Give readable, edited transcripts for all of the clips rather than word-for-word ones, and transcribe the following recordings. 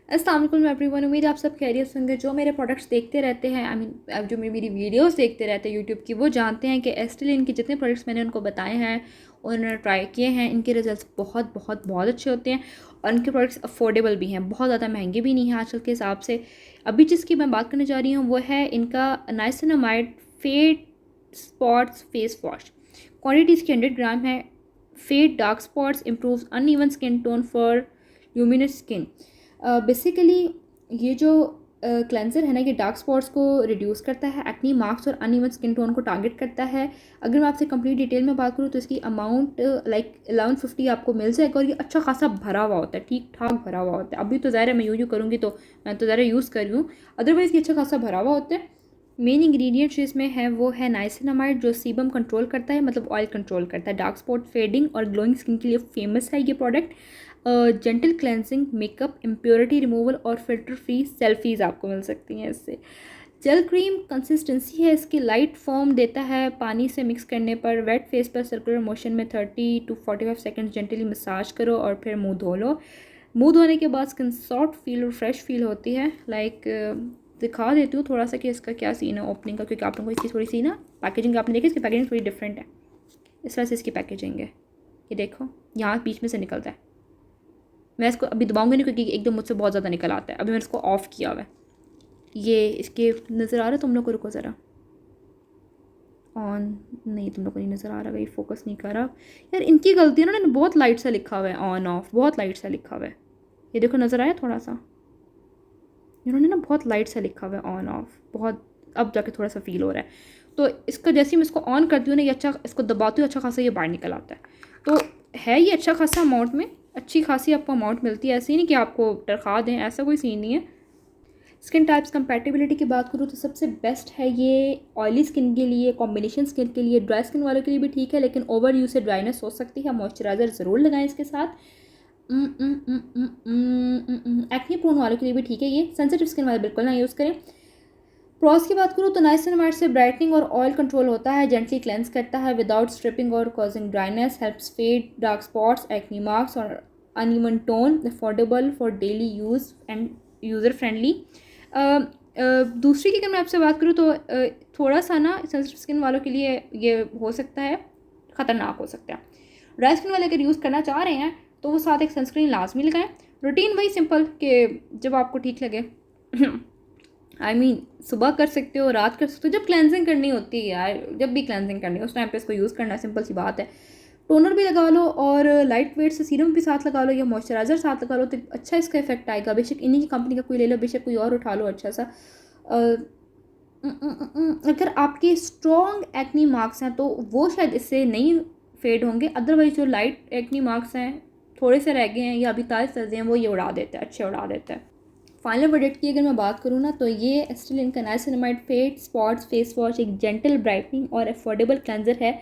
अस्सलाम वालेकुम एवरीवन, उम्मीद है आप सब खैरियत से होंगे। जो मेरे प्रोडक्ट्स देखते रहते हैं, आई मीन जो मेरी वीडियोस देखते रहते हैं यूट्यूब की, वो जानते हैं कि एस्टेलिन के जितने प्रोडक्ट्स मैंने उनको बताए हैं, उन्होंने ट्राई किए हैं, इनके रिजल्ट्स बहुत बहुत बहुत अच्छे होते हैं और इनके प्रोडक्ट्स अफोर्डेबल भी हैं, बहुत ज़्यादा महंगे भी नहीं हैं आजकल के हिसाब से। अभी जिसकी मैं बात करने जा रही हूँ वो है इनका niacinamide fade spots face wash. Quantity इसकी 100 ग्राम है। Fade dark spots improve uneven skin tone for luminous skin. Basically ये जो क्लेंजर है ना, ये डार्क स्पॉट्स को रिड्यूस करता है, एक्नी मार्क्स और अनइवन स्किन टोन को टारगेट करता है। अगर मैं आपसे कंप्लीट डिटेल में बात करूँ तो इसकी अमाउंट लाइक 1150 आपको मिल जाएगा और ये अच्छा खासा भरा हुआ होता है, ठीक ठाक भरा हुआ होता है। अभी तो ज़ाहिर है मैं यूज़ करूँगी तो मैं तो ज़्यादा यूज़ कर रही हूँ, अदरवाइज़ ये अच्छा खासा भरा हुआ होता है। मेन इंग्रेडिएंट जो इसमें है वो है नाइसिनामाइड, जो सीबम कंट्रोल करता है, मतलब ऑयल कंट्रोल करता है। डार्क स्पॉट फेडिंग और ग्लोइंग स्किन के लिए फेमस है ये product. Gentle cleansing, makeup, impurity removal और फिल्टर फ्री सेल्फीज़ आपको मिल सकती हैं इससे। जेल क्रीम कंसिस्टेंसी है इसकी लाइट फॉर्म देता है, पानी से मिक्स करने पर वेट फेस पर सर्कुलर मोशन में 30 to 45 सेकेंड जेंटली मसाज करो और फिर मुंह धो लो। मुंह धोने के बाद स्किन सॉफ्ट फील और फ्रेश फील होती है। लाइक दिखा देती हूँ थोड़ा सा कि इसका क्या सीन है ओपनिंग का, क्योंकि आप लोगों को इसकी थोड़ी सी ना पैकेजिंग आपने देखी, इसकी पैकेजिंग थोड़ी डिफरेंट है। इस तरह से इसकी पैकेजिंग है, ये देखो यहाँ बीच में से निकलता है। मैं इसको अभी दबाऊंगी नहीं क्योंकि एकदम मुझसे बहुत ज़्यादा निकल आता है। अभी मैंने इसको ऑफ़ किया हुआ है। ये इसके नज़र आ रहा है तुम लोग को? रुको ज़रा, ऑन नहीं, तुम लोग को नहीं नज़र आ रहा, ये फोकस नहीं कर रहा यार। इनकी गलती है ना, इन्होंने बहुत लाइट सा लिखा हुआ है, ऑन ऑफ बहुत लाइट सा लिखा हुआ है। ये देखो नज़र आया थोड़ा सा, इन्होंने ना बहुत लाइट सा लिखा हुआ है ऑन ऑफ, बहुत अब जाके थोड़ा सा फील हो रहा है। तो इसका जैसे ही मैं इसको ऑन करती हूँ ना, ये अच्छा, इसको दबाती हूँ, अच्छा खासा ये बाहर निकल आता है। तो है ये अच्छा खासा अमाउंट में, अच्छी खासी आपको अमाउंट मिलती है। ऐसे ही नहीं कि आपको तरखा दें, ऐसा कोई सीन नहीं है। स्किन टाइप्स कंपैटिबिलिटी की बात करूँ तो सबसे बेस्ट है ये ऑयली स्किन के लिए, कॉम्बिनेशन स्किन के लिए, ड्राई स्किन वालों के लिए भी ठीक है, लेकिन ओवर यूज से ड्राइनेस हो सकती है। मॉइस्चराइज़र ज़रूर लगाएं इसके साथ। एक्ने प्रोन वालों के लिए भी ठीक है ये। सेंसिटिव स्किन वाले बिल्कुल ना यूज़ करें। प्रॉस की बात करूँ तो नाइसिनामाइड से ब्राइटनिंग और ऑयल कंट्रोल होता है, जेंटली क्लेंस करता है विदाउट स्ट्रिपिंग और causing dryness, helps fade dark spots, acne marks और uneven tone, affordable for daily use and user friendly. दूसरी की अगर मैं आपसे बात करूँ तो थोड़ा सा ना सेंसिटिव स्किन वालों के लिए ये हो सकता है, ख़तरनाक हो सकता है। ड्राई स्किन वाले अगर यूज़ करना चाह रहे हैं तो वो साथ एक सनस्क्रीन लाजमी लगाएं। रूटीन वही सिंपल कि जब आपको ठीक लगे आई मीन सुबह कर सकते हो, रात कर सकते हो, जब क्लेंजिंग करनी होती है यार, जब भी क्लेंजिंग करनी है उस टाइम पे इसको यूज़ करना, सिंपल सी बात है। टोनर भी लगा लो और लाइट वेट से सीरम भी साथ लगा लो या मॉइस्चराइज़र साथ लगा लो तो अच्छा इसका इफेक्ट आएगा। बेशक इन्हीं की कंपनी का कोई ले लो, बेशक कोई और उठा लो अच्छा सा। अगर आपके स्ट्रॉन्ग एक्नी मार्क्स हैं तो वो शायद इससे नहीं फेड होंगे, अदरवाइज जो लाइट एक्नी मार्क्स हैं, थोड़े से रह गए हैं या अभी ताज़े ताज़े हैं, वो ये उड़ा देता है, अच्छे उड़ा देता है। फाइनल प्रोडक्ट की अगर मैं बात करूँ ना तो ये एस्टेलिन का niacinamide fade spots face wash एक जेंटल ब्राइटनिंग और अफोर्डेबल क्लेंजर है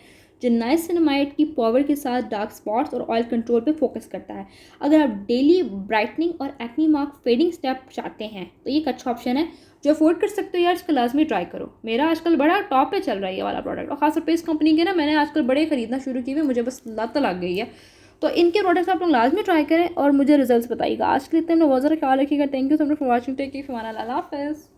जो नाइसिनामाइड की पावर के साथ डार्क स्पॉट्स और ऑयल कंट्रोल पे फोकस करता है। अगर आप डेली ब्राइटनिंग और एक्नी मार्क फेडिंग स्टेप चाहते हैं तो ये एक अच्छा ऑप्शन है जो अफोर्ड कर सकते हो यार, इसका लाजमी ट्राई करो। मेरा आजकल बड़ा टॉप पे चल रहा है ये वाला प्रोडक्ट और खासतौर पे इस कंपनी के ना मैंने आजकल बड़े ख़रीदना शुरू किए हुए, मुझे बस लत लग गई है। तो इनके प्रोडक्ट्स आप लोग लाजमी ट्राई करें और मुझे रिजल्ट्स बताइएगा। आज के लिए इतने बहुत ज़्यादा ख्याल रखिएगा। Thank you so much for watching. Take care, Allah हाफ़िज़।